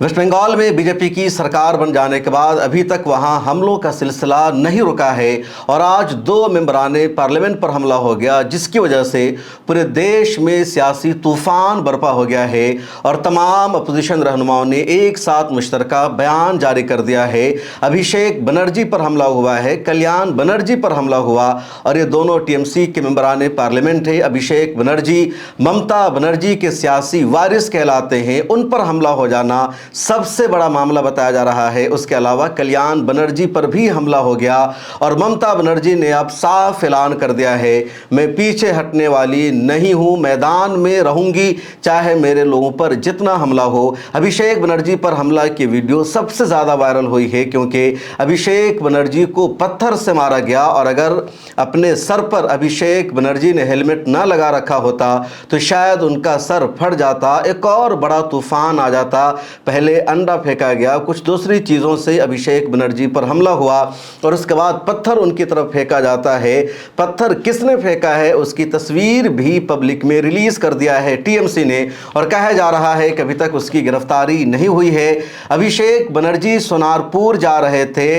Waste Bengal में BJP की सरकार बन जाने के बाद अभी तक वहां हमलों का सिलसिला नहीं रुका है और आज 2 मेंबराने पार्लियामेंट पर हमला हो गया, जिसकी वजह से पूरे देश में सियासी तूफान बरपा हो गया है और तमाम अपोजिशन रहनुमाओं ने एक साथ मुश्तरका बयान जारी कर दिया है। अभिषेक बनर्जी पर हमला हुआ है, कल्याण बनर्जी पर हमला हुआ और ये दोनों टीएमसी के मेंबराने पार्लियामेंट है। अभिषेक बनर्जी ममता बनर्जी के सियासी वारिस कहलाते हैं, उन पर हमला हो जाना सबसे बड़ा मामला बताया जा रहा है। उसके अलावा कल्याण बनर्जी पर भी हमला हो गया और ममता बनर्जी ने अब साफ ऐलान कर दिया है, मैं पीछे हटने वाली नहीं हूं, मैदान में रहूंगी चाहे मेरे लोगों पर जितना हमला हो। अभिषेक बनर्जी पर हमला की वीडियो सबसे ज़्यादा वायरल हुई है क्योंकि अभिषेक बनर्जी को पत्थर से मारा गया और अगर अपने सर पर अभिषेक बनर्जी ने हेलमेट ना लगा रखा होता तो शायद उनका सर फट जाता, एक और बड़ा तूफान आ जाता। पहले अंडा फेंका गया, कुछ दूसरी चीज़ों से अभिषेक बनर्जी पर हमला हुआ और उसके बाद पत्थर उनकी तरफ फेंका जाता है। पत्थर किसने फेंका है उसकी तस्वीर भी पब्लिक में रिलीज कर दिया है टीएमसी ने और कहा जा रहा है कि अभी तक उसकी गिरफ्तारी नहीं हुई है। अभिषेक बनर्जी सोनारपुर जा रहे थे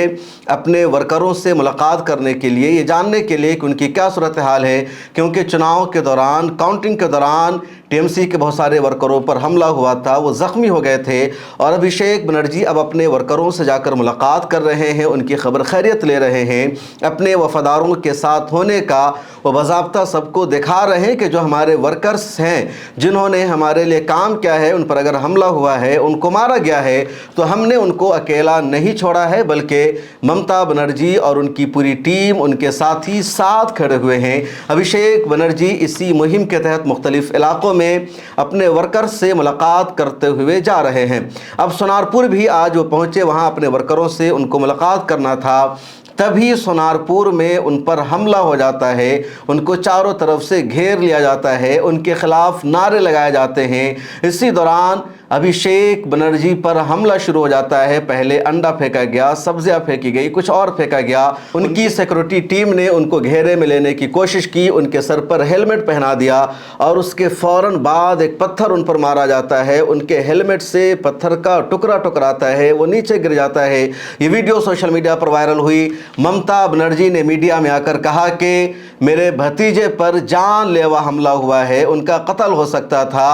अपने वर्करों से मुलाकात करने के लिए, ये जानने के लिए कि उनकी क्या सूरत हाल है, क्योंकि चुनाव के दौरान, काउंटिंग के दौरान टीएमसी के बहुत सारे वर्करों पर हमला हुआ था, वो जख्मी हो गए थे और अभिषेक बनर्जी अब अपने वर्करों से जाकर मुलाकात कर रहे हैं, उनकी खबर खैरियत ले रहे हैं, अपने वफादारों के साथ होने का वो बाज़ाब्ता सबको दिखा रहे हैं कि जो हमारे वर्कर्स हैं, जिन्होंने हमारे लिए काम किया है, उन पर अगर हमला हुआ है, उनको मारा गया है तो हमने उनको अकेला नहीं छोड़ा है, बल्कि ममता बनर्जी और उनकी पूरी टीम उनके साथी साथ खड़े हुए हैं। अभिषेक बनर्जी इसी मुहिम के तहत मुख्तलिफ इलाकों में अपने वर्कर्स से मुलाकात करते हुए जा रहे हैं। अब सोनारपुर भी आज वो पहुंचे, वहां अपने वर्करों से उनको मुलाकात करना था, तभी सोनारपुर में उन पर हमला हो जाता है, उनको चारों तरफ से घेर लिया जाता है, उनके खिलाफ नारे लगाए जाते हैं। इसी दौरान अभिषेक बनर्जी पर हमला शुरू हो जाता है। पहले अंडा फेंका गया, सब्जियां फेंकी गई, कुछ और फेंका गया। उनकी सिक्योरिटी टीम ने उनको घेरे में लेने की कोशिश की, उनके सर पर हेलमेट पहना दिया और उसके फौरन बाद एक पत्थर उन पर मारा जाता है। उनके हेलमेट से पत्थर का टुकड़ा टुकराता है, वो नीचे गिर जाता है। ये वीडियो सोशल मीडिया पर वायरल हुई। ममता बनर्जी ने मीडिया में आकर कहा कि मेरे भतीजे पर जानलेवा हमला हुआ है, उनका कत्ल हो सकता था।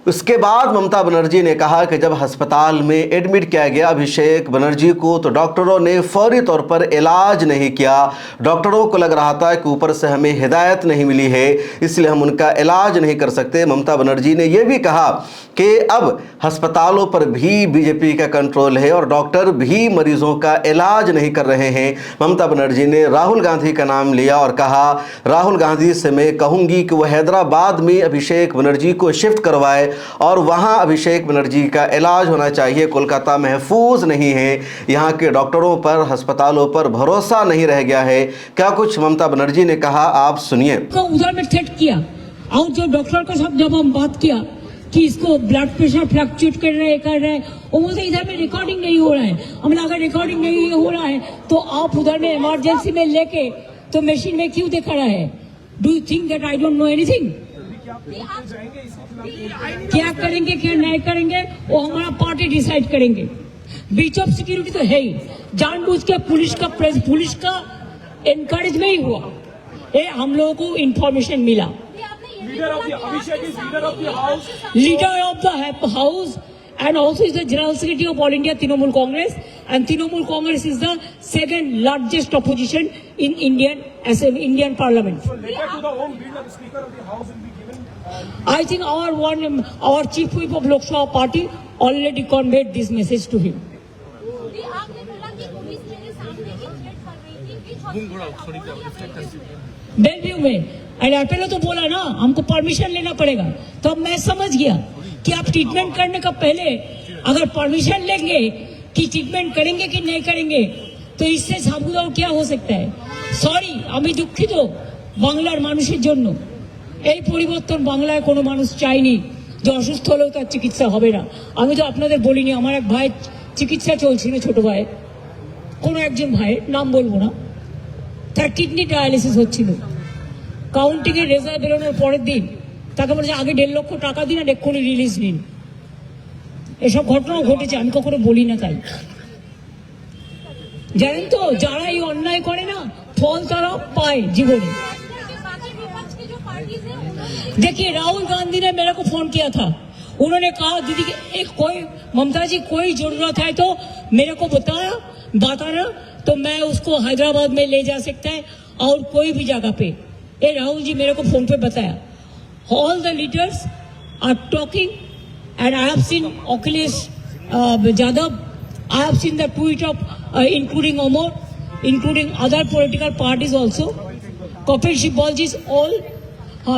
उसके बाद ममता बनर्जी ने कहा कि जब अस्पताल में एडमिट किया गया अभिषेक बनर्जी को तो डॉक्टरों ने फौरी तौर पर इलाज नहीं किया। डॉक्टरों को लग रहा था कि ऊपर से हमें हिदायत नहीं मिली है, इसलिए हम उनका इलाज नहीं कर सकते। ममता बनर्जी ने यह भी कहा कि अब अस्पतालों पर भी बीजेपी का कंट्रोल है और डॉक्टर भी मरीजों का इलाज नहीं कर रहे हैं। ममता बनर्जी ने राहुल गांधी का नाम लिया और कहा, राहुल गांधी से मैं कहूँगी कि वह हैदराबाद में अभिषेक बनर्जी को शिफ्ट करवाए और वहां अभिषेक बनर्जी का इलाज होना चाहिए। कोलकाता महफूज नहीं है, यहाँ के डॉक्टरों पर, अस्पतालों पर भरोसा नहीं रह गया है। क्या कुछ ममता बनर्जी ने कहा, आप सुनिए। उधर में थ्रेट किया और जो डॉक्टर के साथ जब हम बात किया कि इसको ब्लड प्रेशर फ्लक्चुएट कर रहे हैं, वो मुझे इधर में रिकॉर्डिंग नहीं हो रहा है। हमने अगर रिकॉर्डिंग नहीं हो रहा है तो आप उधर में इमरजेंसी में लेके तो मशीन में क्यों दिखा रहा है? Do you think that I don't know anything? क्या करेंगे क्या नहीं करेंगे वो हमारा पार्टी डिसाइड करेंगे। ब्रीच ऑफ सिक्योरिटी तो है ही, जानबूझ के पुलिस का एनकरेज में ही हुआ। ये हम लोगों को इंफॉर्मेशन मिला। Leader of the house and also is the General Secretary of All India Trinamool Congress, and Trinamool Congress is the second largest opposition in Indian Parliament. So letter to the home bill, the Speaker of the House will be given. I think our Chief Whip of Lok Sabha Party already conveyed this message to him. Belvieu में पहले तो बोला ना हमको permission लेना पड़ेगा, तो अब मैं समझ गया कि आप ट्रीटमेंट करने का पहले अगर परमिशन लेंगे कि ट्रीटमेंट करेंगे कि नहीं करेंगे तो इससे साबुदाव क्या हो सकता है। सॉरी, আমি দুঃখিত বাংলার মানুষের জন্য। এই পরিবর্তন বাংলায় কোনো মানুষ চায়নি যে অসুস্থ হলেও তার চিকিৎসা হবে না। আমি তো আপনাদের বলিনি, আমার এক ভাই চিকিৎসা চলছিল, ছোট ভাই, কোনো একজন ভাইয়ের নাম বলবো না, তার কিডনি ডায়ালিসিস হচ্ছিল। কাউন্টিং এর রেজাল্ট বেরোনোর পরের দিন তাকে বলেছে আগে 1.5 লক্ষ টাকা দিন আর এক্ষুনি রিলিজ নিন। এসব ঘটনাও ঘটেছে, আমি কখনো বলি না তাই। জানেন তো, যারা এই অন্যায় করে না, ফল তারা পায় জীবনে। देखिए, राहुल गांधी ने मेरे को फोन किया था, उन्होंने कहा दीदी कोई ममता जी कोई जरूरत है तो मेरे को बताना तो मैं उसको हैदराबाद में ले जा सकता है और कोई भी जगह पे। ये राहुल जी मेरे को फोन पे बताया। All the leaders are talking and I have seen Akhilesh Yadav, I have seen the tweet of including Omar, including other political parties also. Kapil Sibal ji, all,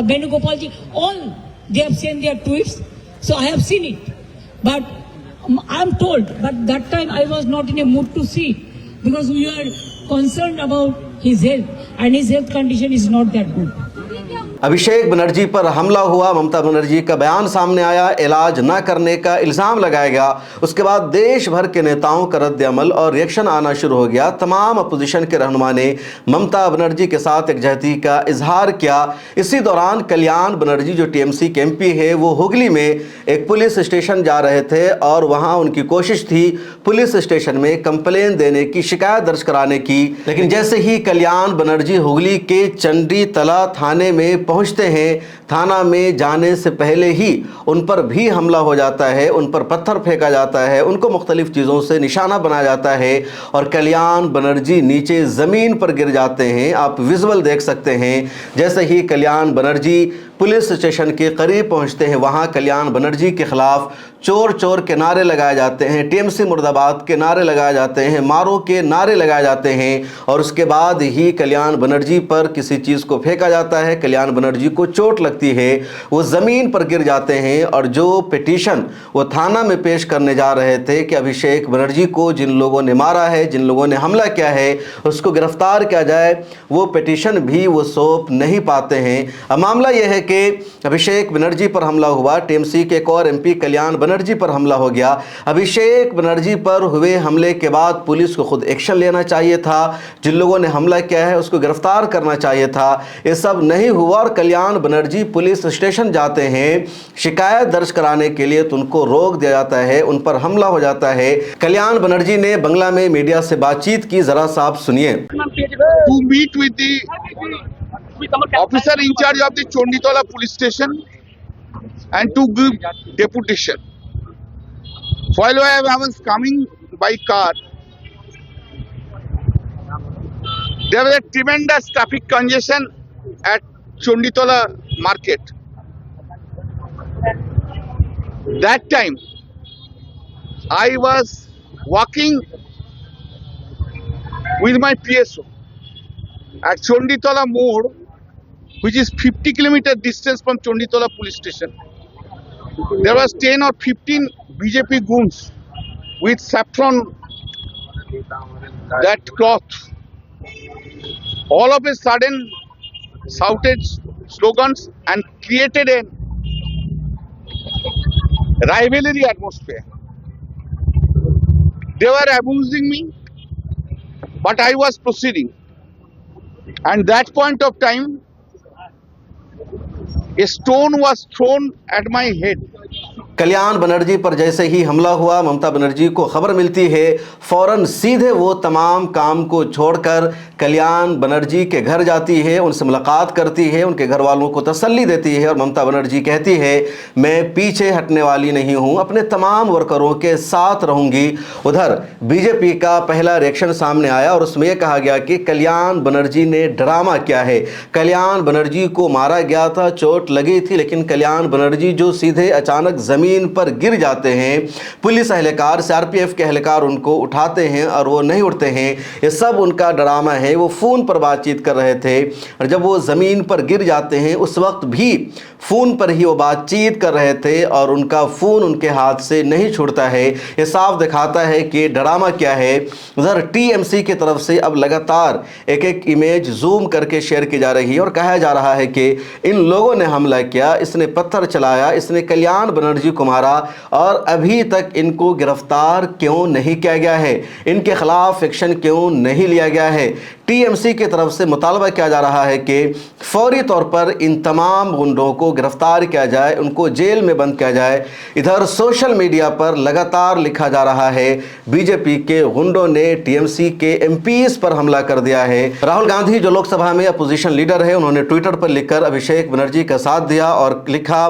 Venugopal ji, all they have sent their tweets. So I have seen it. But I am told, but that time I was not in a mood to see because we are concerned about his health and his health condition is not that good. Abhishek Banerjee पर हमला हुआ, ममता बनर्जी का बयान सामने आया, इलाज न करने का इल्ज़ाम लगाया गया। उसके बाद देश भर के नेताओं का रद्द अमल और रिएक्शन आना शुरू हो गया। तमाम अपोजिशन के रहनुमा ने ममता बनर्जी के साथ एकजहती का इजहार किया। इसी दौरान कल्याण बनर्जी जो टीएमसी के एमपी है, वो हुगली में एक पुलिस स्टेशन जा रहे थे और वहाँ उनकी कोशिश थी पुलिस स्टेशन में कंप्लेन देने की, शिकायत दर्ज कराने की। लेकिन जैसे ही कल्याण बनर्जी हुगली के चंडी तला थाने में पहुंचते हैं, थाना में जाने से पहले ही उन पर भी हमला हो जाता है, उन पर पत्थर फेंका जाता है, उनको मुख्तलिफ चीज़ों से निशाना बनाया जाता है और कल्याण बनर्जी नीचे ज़मीन पर गिर जाते हैं। आप विजुअल देख सकते हैं। जैसे ही कल्याण बनर्जी पुलिस स्टेशन के करीब पहुंचते हैं, वहां कल्याण बनर्जी के खिलाफ चोर चोर के नारे लगाए जाते हैं, टीएमसी मुर्दाबाद के नारे लगाए जाते हैं, मारो के नारे लगाए जाते हैं और उसके बाद ही कल्याण बनर्जी पर किसी चीज़ को फेंका जाता है। कल्याण बनर्जी को चोट लगती है, वो ज़मीन पर गिर जाते हैं और जो पिटीशन वो थाना में पेश करने जा रहे थे कि अभिषेक बनर्जी को जिन लोगों ने मारा है, जिन लोगों ने हमला किया है, उसको गिरफ्तार किया जाए, वो पिटीशन भी वो सौंप नहीं पाते हैं। अब मामला यह है कि अभिषेक बनर्जी पर हमला हुआ, टीएमसी के एक और एमपी कल्याण बनर्जी पर हमला हो गया। अभिषेक बनर्जी पर हुए हमले के बाद पुलिस को खुद एक्शन लेना चाहिए था, जिन लोगों ने हमला किया है उसको गिरफ्तार करना चाहिए था। ये सब नहीं हुआ और कल्याण बनर्जी पुलिस स्टेशन जाते हैं शिकायत दर्ज कराने के लिए, तो उनको रोक दिया जाता है, उन पर हमला हो जाता है। कल्याण बनर्जी ने बंगला में मीडिया से बातचीत की, जरा सा आप सुनिए। To meet with the officer in charge of the Chonditola police station and to give deputation. While I was coming by car, there was a tremendous traffic congestion at Chonditola market. That time, I was walking with my PSO at Chonditola Mode, which is 50 kilometer distance from Chonditola police station. There was 10 or 15 BJP goons with saffron, that cloth. All of a sudden shouted slogans and created a rivalry atmosphere. They were abusing me, but I was proceeding. And that point of time, a stone was thrown at my head. Kalyan Banerjee पर जैसे ही हमला हुआ, ममता बनर्जी को खबर मिलती है, फौरन सीधे वो तमाम काम को छोड़कर कल्याण बनर्जी के घर जाती है, उनसे मुलाकात करती है, उनके घर वालों को तसल्ली देती है और ममता बनर्जी कहती है मैं पीछे हटने वाली नहीं हूं, अपने तमाम वर्करों के साथ रहूंगी। उधर बीजेपी का पहला रिएक्शन सामने आया और उसमें यह कहा गया कि कल्याण बनर्जी ने ड्रामा किया है। कल्याण बनर्जी को मारा गया था, चोट लगी थी, लेकिन कल्याण बनर्जी जो सीधे अचानक जमीन पर गिर जाते हैं, पुलिस एहलकार, सीआरपीएफ के एहलकार उनको उठाते हैं और वो नहीं उठते हैं। ये सब उनका ड्रामा है। वो फ़ोन पर बातचीत कर रहे थे और जब वो ज़मीन पर गिर जाते हैं उस वक्त भी फ़ोन पर ही वो बातचीत कर रहे थे और उनका फ़ोन उनके हाथ से नहीं छूटता है। ये साफ दिखाता है कि ड्रामा क्या है। उधर टीएमसी की तरफ से अब लगातार एक एक इमेज जूम करके शेयर की जा रही है और कहा जा रहा है कि इन लोगों ने हमला किया, इसने पत्थर चलाया, इसने कल्याण बनर्जी इनको मारा और अभी तक इनको गिरफ्तार क्यों नहीं किया गया है, इनके खिलाफ एक्शन क्यों नहीं लिया गया है। टीएमसी की तरफ से मुतालबा किया जा रहा है कि फौरी तौर पर इन तमाम गुंडों को गिरफ्तार किया जाए, उनको जेल में बंद किया जाए। इधर सोशल मीडिया पर लगातार लिखा जा रहा है बीजेपी के गुंडों ने टीएमसी के एमपीज पर हमला कर दिया है। राहुल गांधी जो लोकसभा में अपोजिशन लीडर है, उन्होंने ट्विटर पर लिखकर अभिषेक बनर्जी का साथ दिया और लिखा,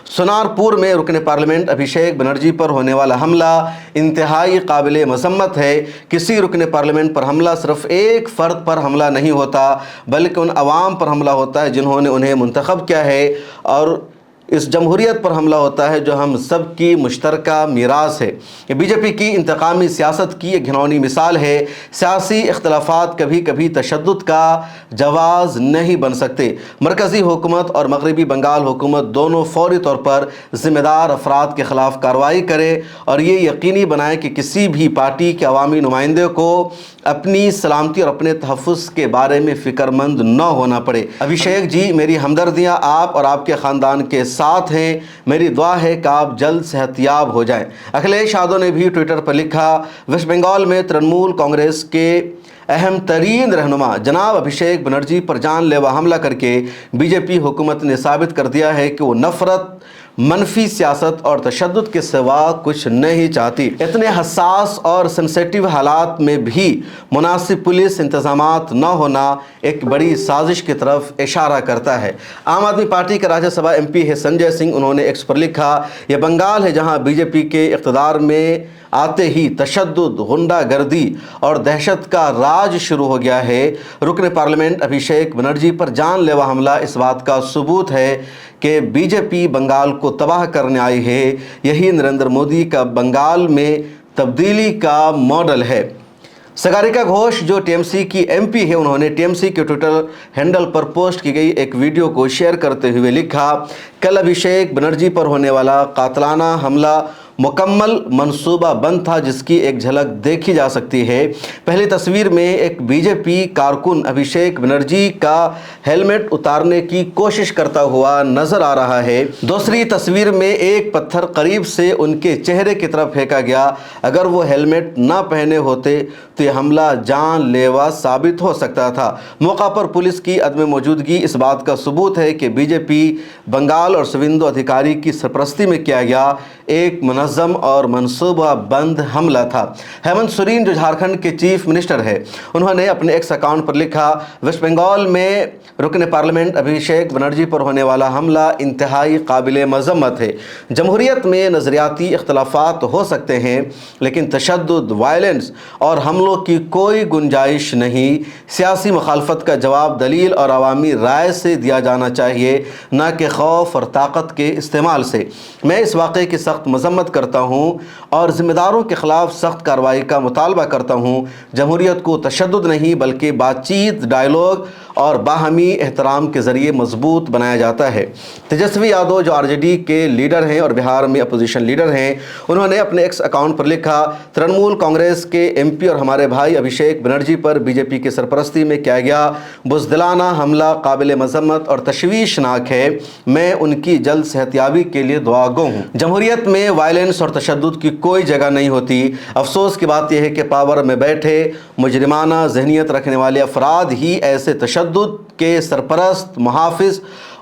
सुनारपुर में रुकने पार्लियामेंट अभिषेक बनर्जी पर होने वाला हमला इंतहाई काबिले मजम्मत है। किसी रुकने पार्लियामेंट पर हमला सिर्फ एक फर्द पर हमला नहीं होता बल्कि उन अवाम पर हमला होता है जिन्होंने उन्हें मुंतखब किया है, और इस जमहूरियत पर हमला होता है जो हम सब की मुश्तरका मीरास है। ये बीजेपी की इंतकामी सियासत की एक घिनौनी मिसाल है। सियासी इख्तलाफात कभी कभी तशद्दुद का जवाज़ नहीं बन सकते। मरकज़ी हुकूमत और मगरबी बंगाल हुकूमत दोनों फौरी तौर पर ज़िम्मेदार अफराद के ख़िलाफ़ कार्रवाई करें और ये यकीनी बनाएं कि किसी भी पार्टी के अवामी नुमाइंदे को अपनी सलामती और अपने तहफ़्फ़ुज़ के बारे में फ़िक्रमंद न होना पड़े। अभिषेक जी, मेरी हमदर्दियाँ आप और आपके ख़ानदान के साथ हैं। मेरी दुआ है कि आप जल्द सेहतियाब हो जाएं। अखिलेश यादव ने भी ट्विटर पर लिखा, वेस्ट बंगाल में तृणमूल कांग्रेस के अहम तरीन रहनुमा जनाब अभिषेक बनर्जी पर जानलेवा हमला करके बीजेपी हुकूमत ने साबित कर दिया है कि वो नफरत, मनफी सियासत और तशद्दुद के सिवा कुछ नहीं चाहती। इतने हसास और सेंसिटिव हालात में भी मुनासिब पुलिस इंतजामात न होना एक बड़ी साजिश की तरफ इशारा करता है। आम आदमी पार्टी के राज्यसभा एमपी है संजय सिंह, उन्होंने एक्स पर लिखा, यह बंगाल है जहां बीजेपी के इक़्तिदार में आते ही तशद्दुद, गुंडागर्दी और दहशत का राज शुरू हो गया है। रुकने पार्लियामेंट अभिषेक बनर्जी पर जानलेवा हमला इस बात का सबूत है कि बीजेपी बंगाल को तबाह करने आई है। यही नरेंद्र मोदी का बंगाल में तब्दीली का मॉडल है। सागरिका घोष जो टीएमसी की एमपी है, उन्होंने टीएमसी के ट्विटर हैंडल पर पोस्ट की गई एक वीडियो को शेयर करते हुए लिखा, कल अभिषेक बनर्जी पर होने वाला कातलाना हमला मुकम्मल मंसूबा बंद था जिसकी एक झलक देखी जा सकती है। पहली तस्वीर में एक बीजेपी कारकुन अभिषेक बनर्जी का हेलमेट उतारने की कोशिश करता हुआ नजर आ रहा है। दूसरी तस्वीर में एक पत्थर करीब से उनके चेहरे की तरफ फेंका गया। अगर वो हेलमेट ना पहने होते तो यह हमला जानलेवा साबित हो सकता था। मौका पर पुलिस की अदम मौजूदगी इस बात का सबूत है कि बीजेपी बंगाल और शुवेंदु अधिकारी की सरपरस्ती में किया गया एक मुनज़्ज़म और मनसूबा बंद हमला था। हेमंत सोरेन जो झारखंड के चीफ मिनिस्टर है, उन्होंने अपने एक्स अकाउंट पर लिखा, वेस्ट बंगाल में रुकने पार्लियामेंट अभिषेक बनर्जी पर होने वाला हमला इंतहाई काबिल मजम्मत है। जमहूरियत में नज़रियाती इख्तलाफात हो सकते हैं लेकिन तशद्दुद, वायलेंस और हमलों की कोई गुंजाइश नहीं। सियासी मुखालफत का जवाब दलील और अवामी राय से दिया जाना चाहिए, न कि खौफ और ताकत के इस्तेमाल से। मैं इस वाक़े की सख्त मजम्मत करता हूँ और ज़िम्मेदारों के ख़िलाफ़ सख्त कार्रवाई का मुतालबा करता हूँ। जमहूरियत को तशद्दुद नहीं बल्कि बातचीत, डायलॉग और बाहमी एहतराम के ज़रिए मजबूत बनाया जाता है। तेजस्वी यादव जो आरजेडी के लीडर हैं और बिहार में अपोजिशन लीडर हैं, उन्होंने अपने एक्स अकाउंट पर लिखा, तृणमूल कांग्रेस के एमपी और हमारे भाई अभिषेक बनर्जी पर बीजेपी की सरपरस्ती में किया गया बुज़दिलाना हमला काबिल मजम्मत और तशवीशनाक है। मैं उनकी जल्द सेहतियाबी के लिए दुआगो हूँ। जमहूरियत में वायलेंस और तशद्दुद की कोई जगह नहीं होती। अफसोस की बात यह है कि पावर में बैठे मुजरिमाना जहनीत रखने वाले अफराद ही ऐसे तशद्दुद के सरपरस्त, मुहाफिज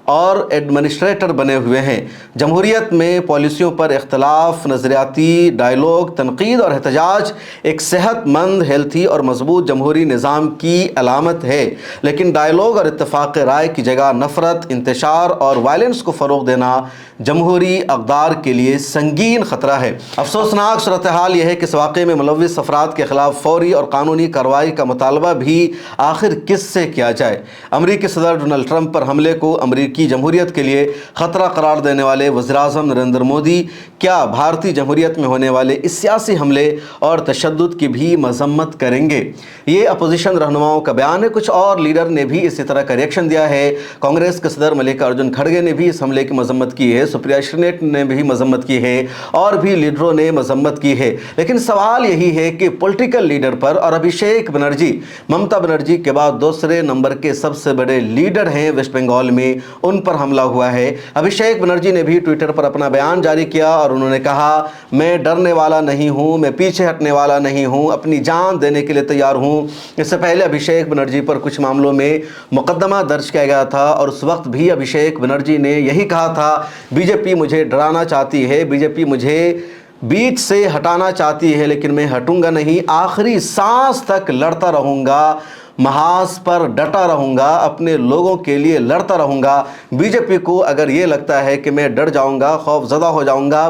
और एडमिनिस्ट्रेटर बने हुए हैं। जमहूरियत में पॉलिसियों पर इख्तलाफ, नज़रियाती डायलॉग, तनकीद और एहतजाज एक सेहतमंद, हेल्थी और मजबूत जमहूरी निज़ाम की अलामत है। लेकिन डायलॉग और इत्तफाक़ राय की जगह नफ़रत, इंतशार और वायलेंस को फ़रोग़ देना जमहूरी अक़दार के लिए संगीन ख़तरा है। अफसोसनाक सूरत हाल यह है कि इस वाक़े में मुलव्विस अफराद के ख़िलाफ़ फ़ौरी और कानूनी कार्रवाई का मुतालबा भी आखिर किससे किया जाए। अमरीकी सदर डोनाल्ड ट्रंप पर हमले को अमरीकी जमहूरियत के लिए ख़तरा करार देने वाले वज़ीर-ए-आज़म नरेंद्र मोदी क्या भारतीय जमहूरियत में होने वाले इस सियासी हमले और तशद्दुद की भी मजम्मत करेंगे? ये अपोजिशन रहनुमाओं का बयान है। कुछ और लीडर ने भी इसी तरह का रिएक्शन दिया है। कांग्रेस के सदर मल्लिकार्जुन खड़गे ने भी इस हमले की मजम्मत की है। है, सुप्रिया श्रीनेट ने भी मजम्मत की है और भी लीडरों ने मजम्मत की है। लेकिन सवाल यही है कि पॉलिटिकल लीडर पर, और अभिषेक बनर्जी ममता बनर्जी के बाद दूसरे नंबर के सबसे बड़े लीडर हैं वेस्ट बंगाल में, उन पर हमला हुआ है। अभिषेक बनर्जी ने भी ट्विटर पर अपना बयान जारी किया और उन्होंने कहा, मैं डरने वाला नहीं हूं, मैं पीछे हटने वाला नहीं हूं, अपनी जान देने के लिए तैयार हूं। इससे पहले अभिषेक बनर्जी पर कुछ मामलों में मुकदमा दर्ज किया गया था और उस वक्त भी अभिषेक बनर्जी ने यही कहा था, बीजेपी मुझे डराना चाहती है, बीजेपी मुझे बीच से हटाना चाहती है, लेकिन मैं हटूंगा नहीं, आखिरी सांस तक लड़ता रहूंगा, महाज पर डटा रहूंगा, अपने लोगों के लिए लड़ता रहूंगा। बीजेपी को अगर ये लगता है कि मैं डर जाऊंगा, खौफजदा हो जाऊंगा,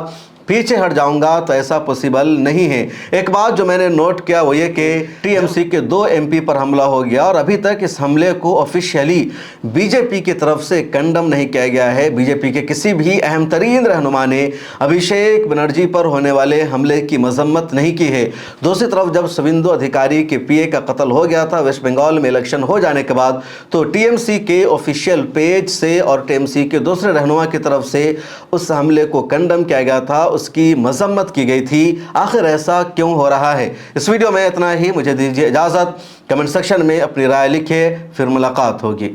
पीछे हट जाऊंगा, तो ऐसा पॉसिबल नहीं है। एक बात जो मैंने नोट किया वो ये कि टीएमसी के 2 एमपी पर हमला हो गया और अभी तक इस हमले को ऑफिशियली बीजेपी की तरफ से कंडम नहीं किया गया है। बीजेपी के किसी भी अहम तरीन रहनुमा ने अभिषेक बनर्जी पर होने वाले हमले की मजम्मत नहीं की है। दूसरी तरफ जब शुवेंदु अधिकारी के पीए का कत्ल हो गया था वेस्ट बंगाल में इलेक्शन हो जाने के बाद, तो टीएमसी के ऑफिशियल पेज से और टीएमसी के दूसरे रहनुमा की तरफ से उस हमले को कंडम किया गया था, उसकी मजम्मत की गई थी। आखिर ऐसा क्यों हो रहा है? इस वीडियो में इतना ही। मुझे दीजिए इजाज़त। कमेंट सेक्शन में अपनी राय लिखिए, फिर मुलाकात होगी।